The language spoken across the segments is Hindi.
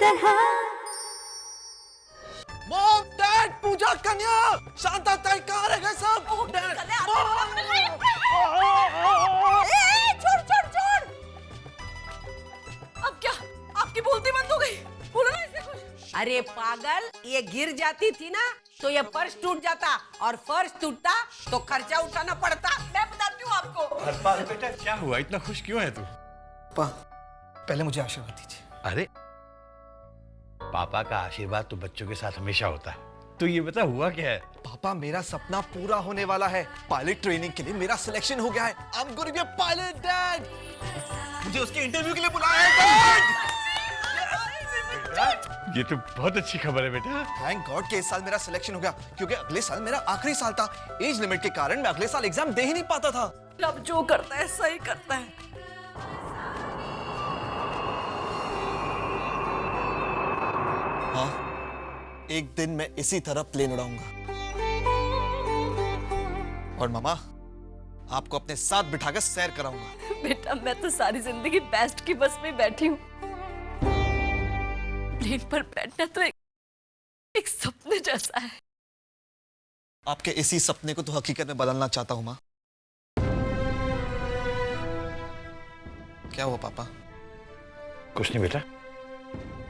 तरह। मॉम, डैड, पूजा, कन्या, शांता ताई कहाँ रह गए सब? डैड, छोड़ छोड़ छोड़। अब क्या आपकी बोलती बंद हो गई? बोलो ना इसे कुछ। अरे पागल, ये गिर जाती थी ना तो ये फर्श टूट जाता, और फर्श टूटता तो खर्चा उठाना पड़ता। मैं बताती हूँ आपको। हरपाल बेटा, क्या हुआ? इतना खुश क्यों है तू? पापा, पहले मुझे आशीर्वाद दीजिए। अरे पापा का आशीर्वाद तो बच्चों के साथ हमेशा होता है। तो ये बता, हुआ क्या है? पापा, मेरा सपना पूरा होने वाला है। पायलट ट्रेनिंग के लिए मेरा सिलेक्शन हो गया है। I am going to be a pilot, dad. मुझे उसके इंटरव्यू के लिए बुलाया है, डैड। ये तो बहुत अच्छी खबर है बेटा। थैंक गॉड कि इस साल मेरा सिलेक्शन हो गया, क्योंकि अगले साल मेरा आखिरी साल था। एज लिमिट के कारण मैं अगले साल एग्जाम दे ही नहीं पाता था। रब जो करता है सही करता है। हाँ, एक दिन मैं इसी तरह प्लेन उड़ाऊंगा। और मामा, आपको अपने साथ बिठाकर सैर कराऊंगा। बेटा, मैं तो सारी जिंदगी बेस्ट की बस में बैठी हूँ। प्लेन पर बैठना तो एक सपने जैसा है। आपके इसी सपने को तो हकीकत में बदलना चाहता हूं माँ। क्या हुआ पापा? कुछ नहीं बेटा,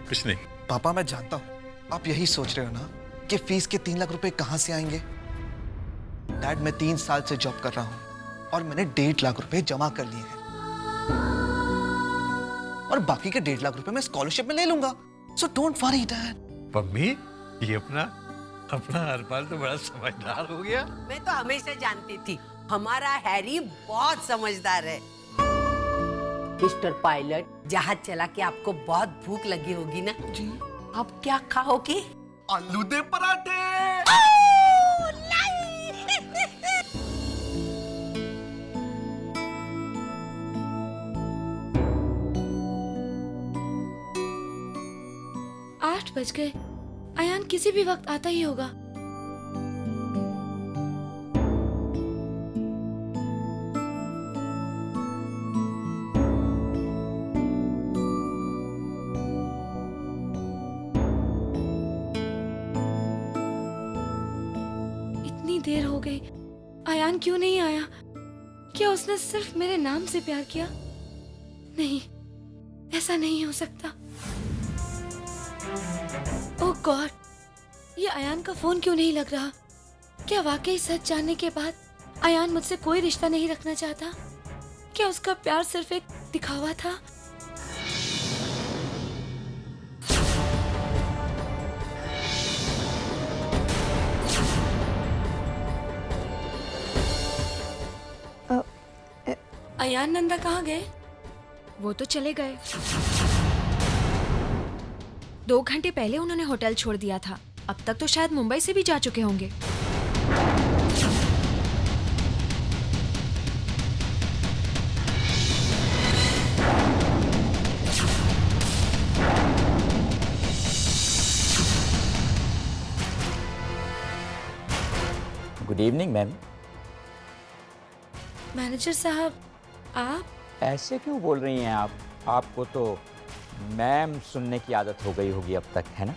कुछ नहीं। पापा, मैं जानता हूं आप यही सोच रहे हो ना कि फीस के 3 लाख रुपए कहां से आएंगे। डैड, मैं 3 साल से जॉब कर रहा हूं और मैंने 1.5 लाख रुपए जमा कर लिए हैं, और बाकी के 1.5 लाख रुपए मैं स्कॉलरशिप में ले लूंगा। So don't worry dad. Mummy, ये अपना हरपाल तो बड़ा समझदार हो गया। मैं तो हमेशा जानती थी हमारा हैरी बहुत समझदार है। मिस्टर पायलट, जहाज चला के आपको बहुत भूख लगी होगी ना जी? आप क्या खाओगे? आलू दे पराठे। आठ बज गए। अयान किसी भी वक्त आता ही होगा। इतनी देर हो गई, अयान क्यों नहीं आया? क्या उसने सिर्फ मेरे नाम से प्यार किया? नहीं, ऐसा नहीं हो सकता। ओह गॉड, ये अयान का फोन क्यों नहीं लग रहा? क्या वाकई सच जानने के बाद अयान मुझसे कोई रिश्ता नहीं रखना चाहता? क्या उसका प्यार सिर्फ एक दिखावा था? अयान नंदा कहाँ गए? वो तो चले गए। 2 घंटे पहले उन्होंने होटल छोड़ दिया था। अब तक तो शायद मुंबई से भी जा चुके होंगे। Good evening ma'am. मैनेजर साहब, आप? ऐसे क्यों बोल रही हैं आप? आपको तो मैम सुनने की आदत हो गई होगी अब तक, है ना?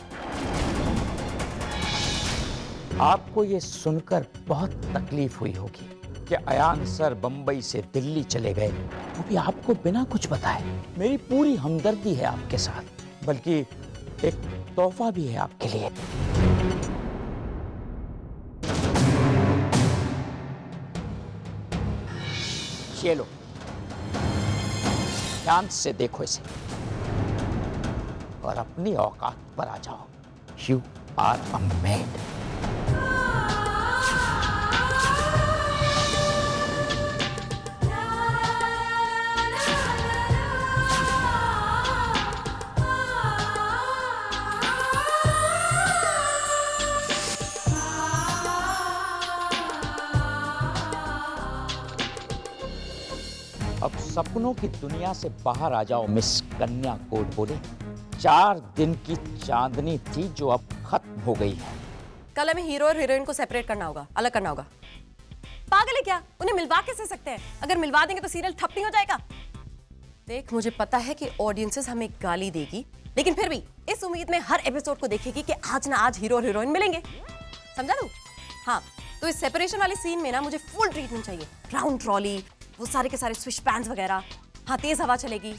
आपको ये सुनकर बहुत तकलीफ हुई होगी कि अयान सर बंबई से दिल्ली चले गए, वो भी आपको बिना कुछ बताए। मेरी पूरी हमदर्दी है आपके साथ, बल्कि एक तोहफा भी है आपके लिए। ये लो, ध्यान से देखो इसे और अपनी औकात पर आ जाओ। You are a maid. अब सपनों की दुनिया से बाहर आ जाओ मिस कन्या कोड बोले। 4 दिन की चांदनी थी जो अब खत्म हो गई है। कल हमें हीरो और हीरोइन को सेपरेट करना होगा, अलग करना होगा। पागल है क्या? उन्हें मिलवा कैसे सकते हैं? अगर मिलवा देंगे तो सीरियल ठप नहीं हो जाएगा? देख, मुझे पता है कि ऑडियंसेस हमें गाली देगी, लेकिन फिर भी इस उम्मीद में हर एपिसोड को देखेगी कि आज ना आज हीरो और हीरोइन मिलेंगे। समझा तू? हाँ, तो इस सेपरेशन वाले सीन में ना मुझे फुल ट्रीटमेंट चाहिए। राउंड ट्रॉली, वो सारे के सारे स्विच पैन्स वगैरह। हाँ, तेज हवा चलेगी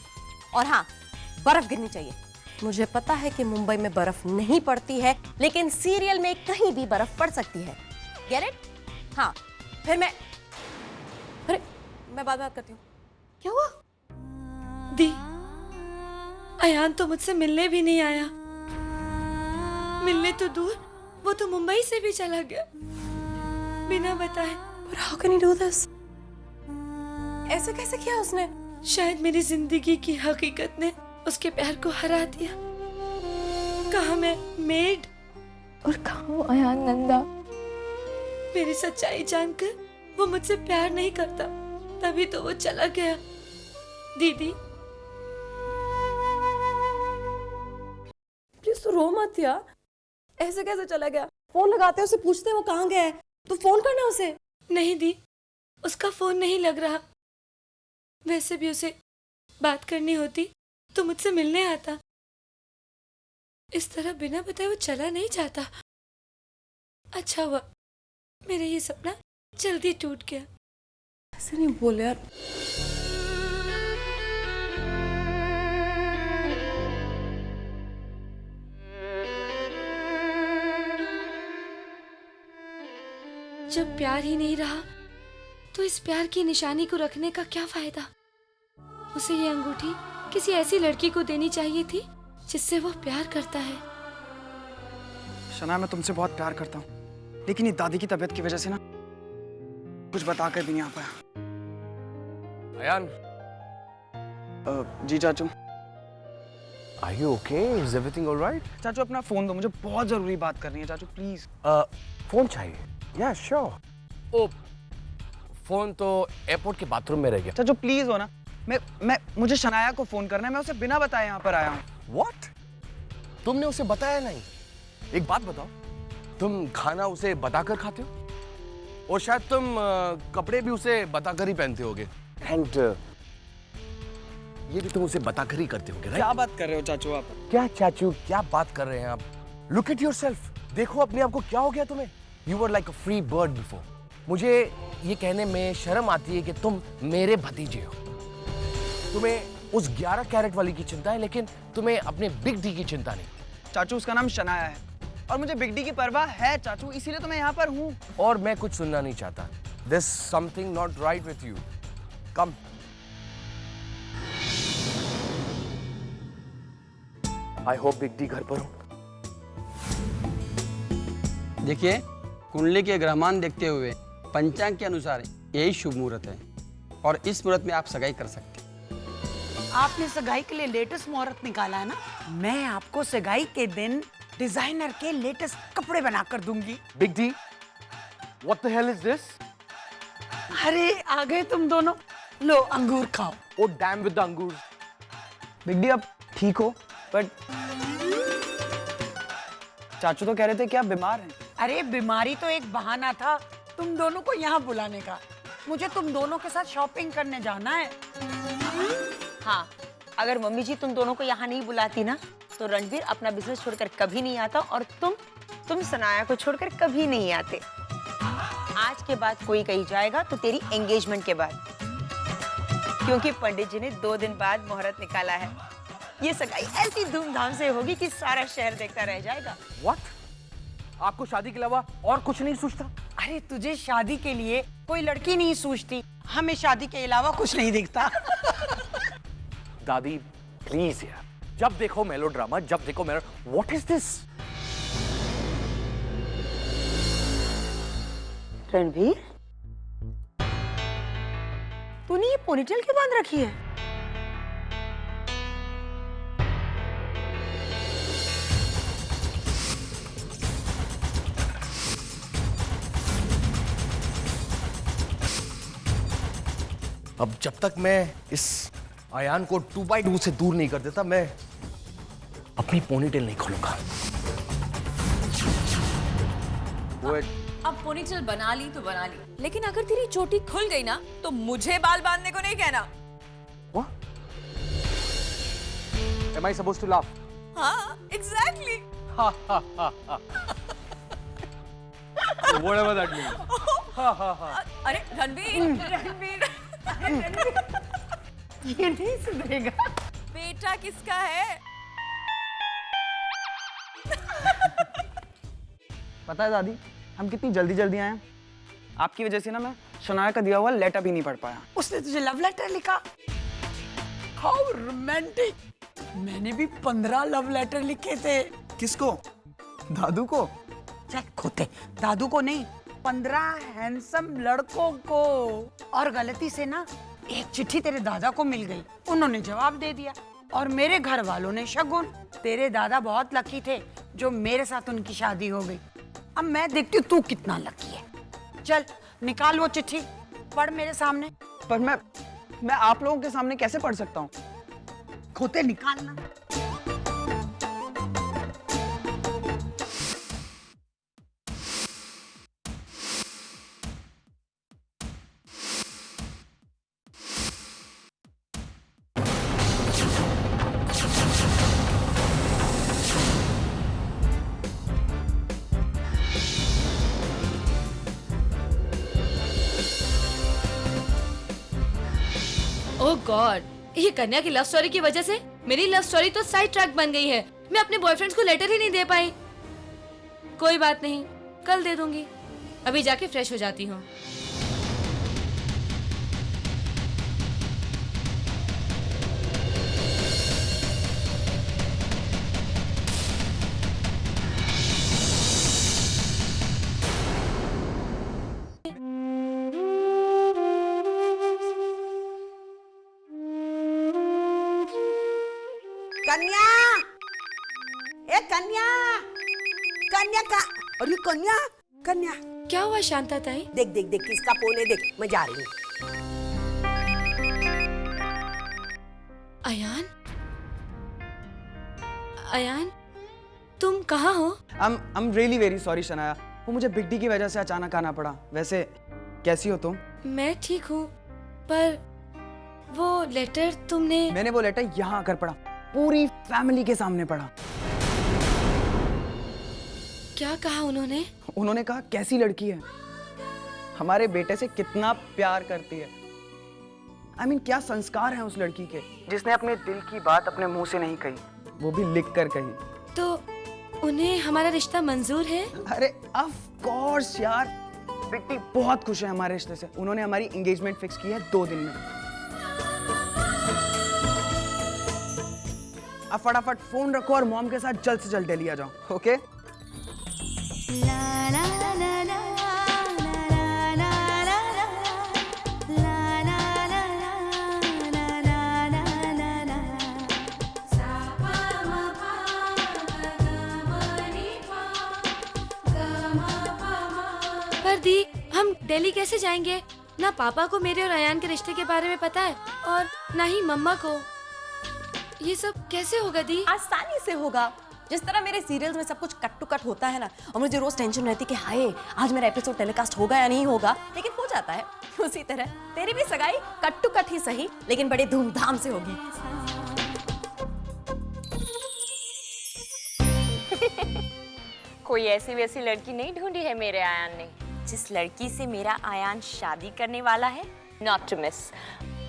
और हाँ, बर्फ गिरनी चाहिए। मुझे पता है कि मुंबई में बर्फ नहीं पड़ती है, लेकिन सीरियल में कहीं भी बर्फ पड़ सकती है। Get it? हाँ, फिर मैं बात करती हूँ। क्या हुआ? दी, अयान तो मुझसे मिलने भी नहीं आया। मिलने तो दूर, वो तो मुंबई से भी चला गया बिना बताए। But how can he do this? ऐसे कैसे किया उसने? शायद मेरी जिंदगी की हकीकत ने उसके प्यार को हरा दिया। कहा मैं मेड और कहा वो अयान नंदा। मेरी सच्चाई जानकर वो मुझसे प्यार नहीं करता, तभी तो वो चला गया। दीदी प्लीज तो रो मत यार। ऐसे कैसे चला गया? फोन लगाते उसे, पूछते वो कहाँ गया है। तो फोन करना उसे। नहीं दी, उसका फोन नहीं लग रहा। वैसे भी उसे बात करनी होती तो मुझसे मिलने आता। इस तरह बिना बताए वो चला नहीं जाता। अच्छा हुआ मेरा ये सपना जल्दी टूट गया। ऐसे नहीं बोल यार। जब प्यार ही नहीं रहा तो इस प्यार की निशानी को रखने का क्या फायदा? उसे ये अंगूठी किसी ऐसी लड़की को देनी चाहिए थी जिससे वो प्यार करता है। शना, मैं तुमसे बहुत प्यार करता हूँ, लेकिन ये दादी की तबीयत की वजह से ना कुछ बताकर भी नहीं आ पाया। अयान, जी चाचू। are you okay? Is everything all right? चाचू अपना फोन दो, मुझे बहुत जरूरी बात करनी है चाचू, प्लीज। फोन चाहिए? Yeah, sure. ओ, फोन तो एयरपोर्ट के बाथरूम में रह गया। चाचू प्लीज हो ना, मुझे शनाया को फोन करना है, मैं उसे बिना बताए यहाँ पर आया हूँ। What? तुमने उसे बताया नहीं? एक बात बताओ, तुम खाना उसे बताकर खाते हो और शायद तुम कपड़े भी उसे बताकर ही पहनते होगे। एंड ये भी तुम उसे बताकर ही करते होगे, राइट? क्या बात कर रहे हो चाचू आप? क्या चाचू, क्या बात कर रहे हैं आप? लुक एट योरसेल्फ, देखो अपने आप को, क्या हो गया तुम्हें? You were like a free bird before. मुझे ये कहने में शर्म आती है कि तुम मेरे भतीजे हो। तुम्हें उस 11 कैरेट वाली की चिंता है, लेकिन तुम्हें अपने बिग डी की चिंता नहीं। चाचू उसका नाम शनाया है और मुझे बिग डी की परवाह है चाचू, इसीलिए तो मैं यहाँ पर हूँ। और मैं कुछ सुनना नहीं चाहता। There's something not right with you. Come. I hope big D घर पर हो। देखिए, कुंडली के ग्रहमान देखते हुए पंचांग के अनुसार यही शुभ मुहूर्त है और इस मुहूर्त में आप सगाई कर सकते हैं। आपने सगाई के लिए लेटेस्ट मुहूर्त निकाला है ना? मैं आपको सगाई के दिन डिजाइनर के लेटेस्ट कपड़े बनाकर दूंगी। Big D, what the hell is this? अरे आ गए तुम दोनों, लो अंगूर खाओ। Oh damn with the अंगूर। बिग डी आप ठीक हो? बट चाचू तो कह रहे थे कि आप बीमार हैं। अरे बीमारी तो एक बहाना था तुम दोनों को यहाँ बुलाने का। मुझे तुम दोनों के साथ शॉपिंग करने जाना है। हाँ, अगर मम्मी जी तुम दोनों को यहाँ नहीं बुलाती ना तो रणवीर अपना बिजनेस छोड़कर कभी नहीं आता और तुम सनाया को छोड़कर कभी नहीं आते। आज के बाद कोई कहीं जाएगा तो तेरी एंगेजमेंट के बाद, क्योंकि पंडित जी ने 2 दिन बाद मुहूर्त निकाला है। ये सगाई ऐसी धूमधाम से होगी कि सारा शहर देखता रह जाएगा। What? आपको शादी के अलावा और कुछ नहीं सूझता? अरे तुझे शादी के लिए कोई लड़की नहीं सूझती, हमें शादी के अलावा कुछ नहीं दिखता। दादी प्लीज यार, जब देखो मेलोड्रामा, जब देखो व्हाट इज दिस? रणवीर, तूने ये पोनीटेल क्यों बांध रखी है? अब जब तक मैं इस अयान को 2x2 से दूर नहीं कर देता, मैं अपनी पोनीटेल नहीं खोलूंगा। अब पोनीटेल बना ली तो बना ली, लेकिन अगर तेरी चोटी खुल गई ना तो मुझे बाल बांधने को नहीं कहना। Am I supposed to laugh? हाँ एग्जैक्टली। Whatever that means. अरे रणवीर, रणवीर, ये नहीं सुधरेगा। बेटा किसका है? पता है दादी, हम कितनी जल्दी जल्दी आए हैं। आपकी वजह से ना मैं शनाया का दिया हुआ लेटर भी नहीं पढ़ पाया। उसने तुझे लव लेटर लिखा? How romantic. मैंने भी 15 लव लेटर लिखे थे। किसको? दादू को? चल खोते, दादू को नहीं, 15 हैंडसम लड़कों को। और गलती से ना एक चिट्ठी तेरे दादा को मिल गई, उन्होंने जवाब दे दिया। और मेरे घर वालों ने शगुन। तेरे दादा बहुत लकी थे जो मेरे साथ उनकी शादी हो गई। अब मैं देखती हूँ तू कितना लकी है। चल निकाल वो चिट्ठी, पढ़ मेरे सामने। पर मैं आप लोगों के सामने कैसे पढ़ सकता हूँ? खोते निकालना। ओह गॉड, ये कन्या की लव स्टोरी की वजह से मेरी लव स्टोरी तो साइड ट्रैक बन गई है। मैं अपने बॉयफ्रेंड्स को लेटर ही नहीं दे पाई। कोई बात नहीं, कल दे दूंगी। अभी जाके फ्रेश हो जाती हूँ। कन्या, ए कन्या, कन्या का, अरे कन्या, कन्या। क्या हुआ शांता ताई? देख देख देख किसका फोन है, देख मैं जा रही हूँ। अयान, अयान, तुम कहाँ हो? I'm really very sorry Shanaya, वो मुझे बिग डी की वजह से अचानक आना पड़ा। वैसे कैसी हो तुम? मैं ठीक हूँ, पर वो लेटर तुमने... मैंने वो लेटर यहाँ आकर पढ़ा, पूरी फैमिली के सामने पढ़ा। क्या कहा उन्होंने? उन्होंने कहा कैसी लड़की है, हमारे बेटे से कितना प्यार करती है। I mean, क्या संस्कार है उस लड़की के, जिसने अपने दिल की बात अपने मुंह से नहीं कही, वो भी लिख कर कही। तो उन्हें हमारा रिश्ता मंजूर है? अरे ऑफ कोर्स यार, बिग बहुत खुश है हमारे रिश्ते से। उन्होंने हमारी एंगेजमेंट फिक्स की है 2 दिन में। अब फटाफट फोन रखो और मॉम के साथ जल्द से जल्द दिल्ली आ जाओ, ओके? पर दी, हम दिल्ली कैसे जाएंगे? ना पापा को मेरे और अयान के रिश्ते के बारे में पता है और ना ही मम्मा को। ये सब कैसे होगा दी? आसानी से होगा। जिस तरह मेरे सीरियल्स में सब कुछ कट टू कट होता है ना, और मुझे रोज टेंशन रहती कि हाय आज मेरा एपिसोड टेलीकास्ट होगा या नहीं होगा, लेकिन हो जाता है। उसी तरह तेरी भी सगाई कट टू कट ही सही, लेकिन बड़े धूमधाम से होगी। कोई ऐसी वैसी लड़की नहीं ढूंढी है मेरे आयान ने, जिस लड़की से मेरा आयान शादी करने वाला है। नॉट टू मिस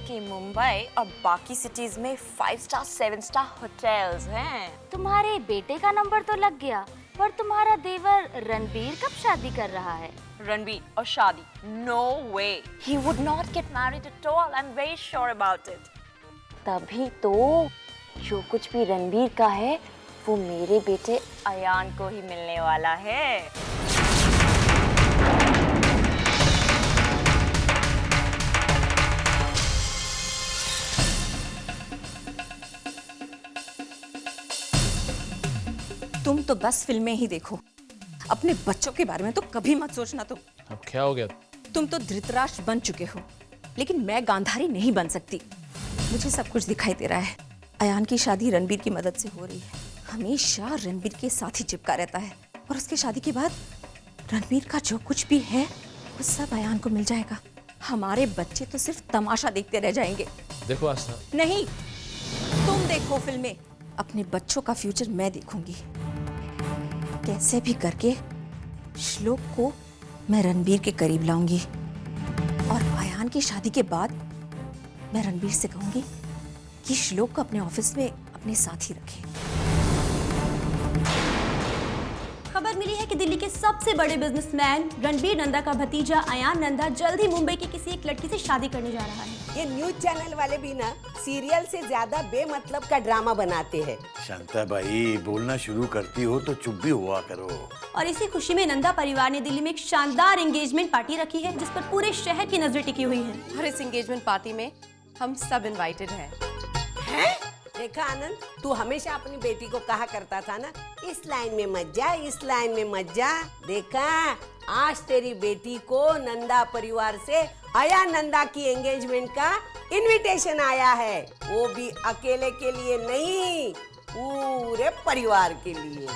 कि मुंबई और बाकी सिटीज में 5 स्टार 7 स्टार होटल्स हैं। तुम्हारे बेटे का नंबर तो लग गया, पर तुम्हारा देवर रणबीर कब शादी कर रहा है? रणबीर और शादी? No way, he would not get married at all. I am very sure about it. तभी तो जो कुछ भी रणबीर का है वो मेरे बेटे अयान को ही मिलने वाला है। तुम तो बस फिल्में ही देखो, अपने बच्चों के बारे में तो कभी मत सोचना। तुम अब क्या हो गया? तुम तो धृतराष्ट्र बन चुके हो, लेकिन मैं गांधारी नहीं बन सकती। मुझे सब कुछ दिखाई दे रहा है। अयान की शादी रणबीर की मदद से हो रही है, हमेशा रणबीर के साथ ही चिपका रहता है, और उसकी शादी के बाद रणबीर का जो कुछ भी है वो सब अयान को मिल जाएगा। हमारे बच्चे तो सिर्फ तमाशा देखते रह जाएंगे। देखो आस्था, नहीं, तुम देखो फिल्में, अपने बच्चों का फ्यूचर मैं देखूंगी। कैसे भी करके श्लोक को मैं रणबीर के करीब लाऊंगी और अयान की शादी के बाद मैं रणबीर से कहूंगी कि श्लोक को अपने ऑफिस में अपने साथ ही रखे। खबर मिली है कि दिल्ली के सबसे बड़े बिजनेसमैन रणबीर नंदा का भतीजा अयान नंदा जल्द ही मुंबई की किसी एक लड़की से शादी करने जा रहा है। ये न्यूज चैनल वाले भी ना सीरियल से ज्यादा बेमतलब का ड्रामा बनाते हैं। शांता भाई, बोलना शुरू करती हो तो चुप भी हुआ करो। और इसी खुशी में नंदा परिवार ने दिल्ली में एक शानदार एंगेजमेंट पार्टी रखी है, जिस पर पूरे शहर की नजरें टिकी हुई हैं। और इस एंगेजमेंट पार्टी में हम सब इनवाइटेड हैं। देखा आनंद, तू हमेशा अपनी बेटी को कहा करता था ना, इस लाइन में मत जा, इस लाइन में मत जा। देखा, आज तेरी बेटी को नंदा परिवार से अयान नंदा की एंगेजमेंट का इनविटेशन आया है। वो भी अकेले के लिए नहीं, पूरे परिवार के लिए।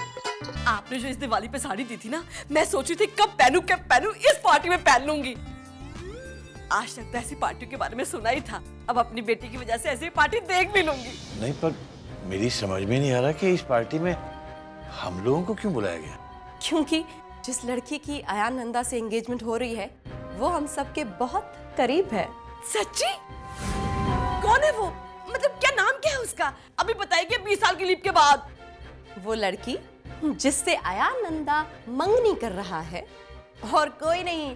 आपने जो इस दिवाली पे साड़ी दी थी ना, मैं सोची थी कब पहनूं इस पार्टी में पहन लूंगी। आज तक तो ऐसी पार्टियों के बारे में सुना ही था, अब अपनी बेटी की वजह से ऐसी पार्टी देख भी लूंगी। नहीं, पर मेरी समझ में नहीं आ रहा कि इस पार्टी में हम लोगों को क्यों बुलाया गया। क्योंकि जिस लड़की की अयान नंदा से एंगेजमेंट हो रही है वो हम सबके बहुत करीब है। सच्ची? कौन है वो? मतलब क्या नाम क्या है उसका? अभी बताइए 20 साल की लीप के बाद। वो लड़की जिससे अयान नंदा मंगनी कर रहा है और कोई नहीं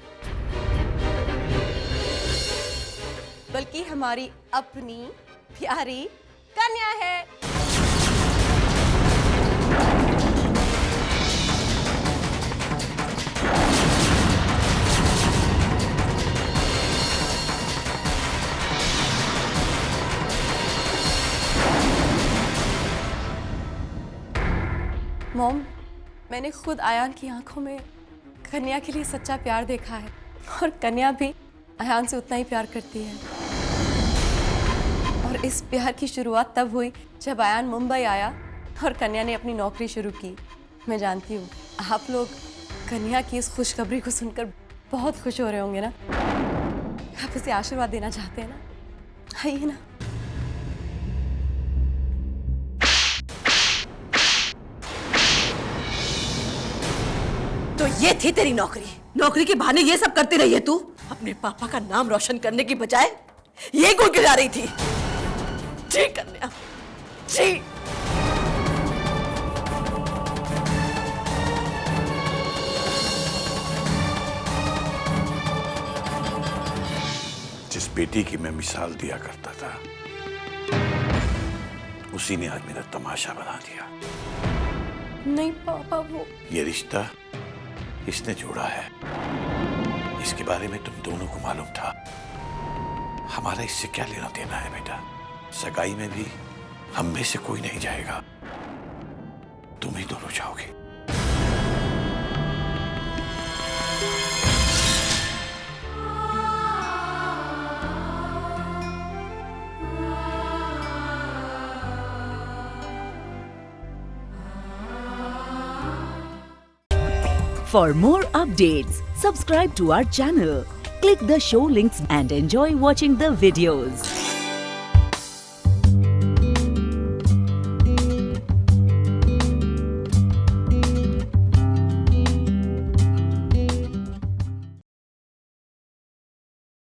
बल्कि हमारी अपनी प्यारी कन्या है। मॉम, मैंने खुद अयान की आंखों में कन्या के लिए सच्चा प्यार देखा है और कन्या भी अयान से उतना ही प्यार करती है। और इस प्यार की शुरुआत तब हुई जब अयान मुंबई आया और कन्या ने अपनी नौकरी शुरू की। मैं जानती हूँ आप लोग कन्या की इस खुशखबरी को सुनकर बहुत खुश हो रहे होंगे ना। आप उसे आशीर्वाद देना चाहते हैं ना, आइए ना। तो ये थी तेरी नौकरी के बहाने ये सब करती रही है तू। अपने पापा का नाम रोशन करने की बजाय ये गोल गिरा रही थी। जी कन्या, जी। जिस बेटी की मैं मिसाल दिया करता था, उसी ने आज मेरा तमाशा बना दिया। नहीं पापा, वो ये रिश्ता इसने जोड़ा है, इसके बारे में तुम दोनों को मालूम था। हमारा इससे क्या लेना देना है बेटा? सगाई में भी हम में से कोई नहीं जाएगा, तुम ही दोनों जाओगे। For more updates, subscribe to our channel, click the show links and enjoy watching the videos.